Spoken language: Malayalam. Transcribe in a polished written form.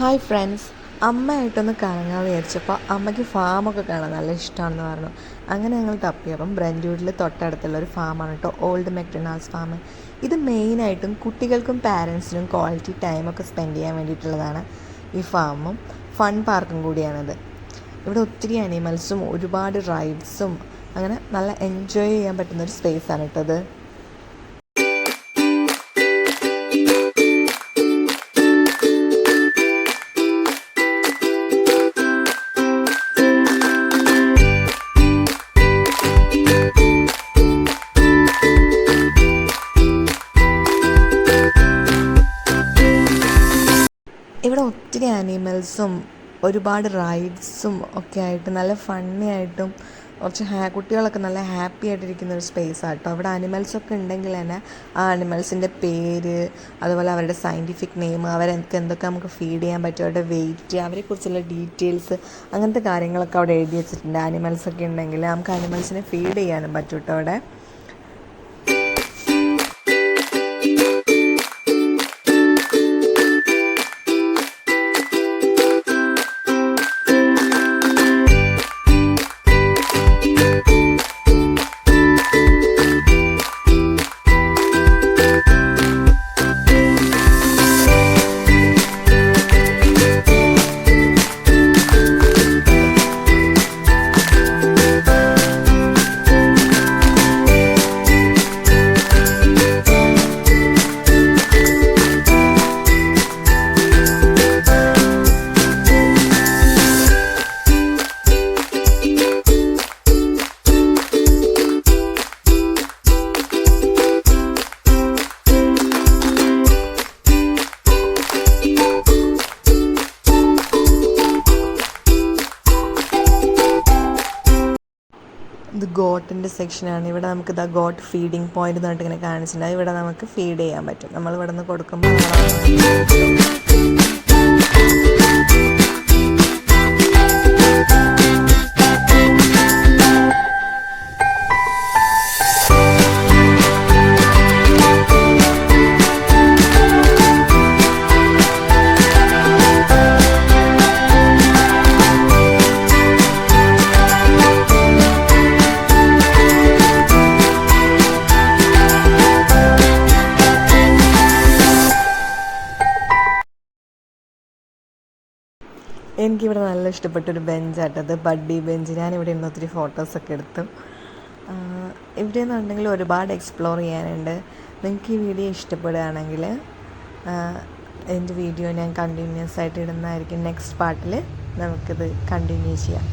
ഹായ് ഫ്രണ്ട്സ്, അമ്മയായിട്ടൊന്ന് കറങ്ങാൻ വിചാരിച്ചപ്പോൾ അമ്മയ്ക്ക് ഫാമൊക്കെ കാണാൻ നല്ല ഇഷ്ടമാണെന്ന് പറഞ്ഞു. അങ്ങനെ ഞങ്ങൾ തപ്പിയപ്പം ബ്രൻഡ്വുഡിൽ തൊട്ടടുത്തുള്ള ഒരു ഫാമാണ് കേട്ടോ, ഓൾഡ് മെക്ഡൊണാൾഡ്സ് ഫാം. ഇത് മെയിനായിട്ടും കുട്ടികൾക്കും പാരൻസിനും ക്വാളിറ്റി ടൈമൊക്കെ സ്പെൻഡ് ചെയ്യാൻ വേണ്ടിയിട്ടുള്ളതാണ് ഈ ഫാമും ഫൺ പാർക്കും കൂടിയാണിത്. ഇവിടെ ഒത്തിരി അനിമൽസും ഒരുപാട് റൈഡ്സും അങ്ങനെ നല്ല എൻജോയ് ചെയ്യാൻ പറ്റുന്നൊരു സ്പേസാണ് കേട്ടോ ഇത്. ഇവിടെ ഒത്തിരി ആനിമൽസും ഒരുപാട് റൈഡ്സും ഒക്കെ ആയിട്ട് നല്ല ഫണ്ണി ആയിട്ടും കുറച്ച് കുട്ടികളൊക്കെ നല്ല ഹാപ്പി ആയിട്ടിരിക്കുന്ന ഒരു സ്പേസാണ് കേട്ടോ. അവിടെ അനിമൽസൊക്കെ ഉണ്ടെങ്കിൽ തന്നെ ആ അനിമൽസിൻ്റെ പേര്, അതുപോലെ അവരുടെ സയൻറ്റിഫിക് നെയിം, അവർക്ക് എന്തൊക്കെ നമുക്ക് ഫീഡ് ചെയ്യാൻ പറ്റും, അവരുടെ വെയിറ്റ്, അവരെക്കുറിച്ചുള്ള ഡീറ്റെയിൽസ്, അങ്ങനത്തെ കാര്യങ്ങളൊക്കെ അവിടെ എഴുതി വെച്ചിട്ടുണ്ട്. അനിമൽസൊക്കെ ഉണ്ടെങ്കിൽ നമുക്ക് അനിമൽസിനെ ഫീഡ് ചെയ്യാനും പറ്റും കേട്ടോ അവിടെ. ഇത് ഗോട്ടിൻ്റെ സെക്ഷനാണ്. ഇവിടെ നമുക്ക് ഗോട്ട് ഫീഡിങ് പോയിന്റ് എന്ന് പറഞ്ഞിട്ട് ഇങ്ങനെ കാണിച്ചിട്ടുണ്ട്. ഇവിടെ നമുക്ക് ഫീഡ് ചെയ്യാൻ പറ്റും. നമ്മൾ ഇവിടെ നിന്ന് കൊടുക്കുമ്പോൾ എനിക്കിവിടെ നല്ല ഇഷ്ടപ്പെട്ടൊരു ബെഞ്ചാട്ടത്, ബഡ്ഡി ബെഞ്ച്. ഞാനിവിടെ ഇരുന്ന് ഒത്തിരി ഫോട്ടോസൊക്കെ എടുത്തു. ഇവിടെ നിന്നുണ്ടെങ്കിൽ ഒരുപാട് എക്സ്പ്ലോർ ചെയ്യാനുണ്ട്. നിങ്ങൾക്ക് ഈ വീഡിയോ ഇഷ്ടപ്പെടുകയാണെങ്കിൽ എൻ്റെ വീഡിയോ ഞാൻ കണ്ടിന്യൂസ് ആയിട്ട് ഇടുന്നതായിരിക്കും. നെക്സ്റ്റ് പാർട്ടിൽ നമുക്കിത് കണ്ടിന്യൂ ചെയ്യാം.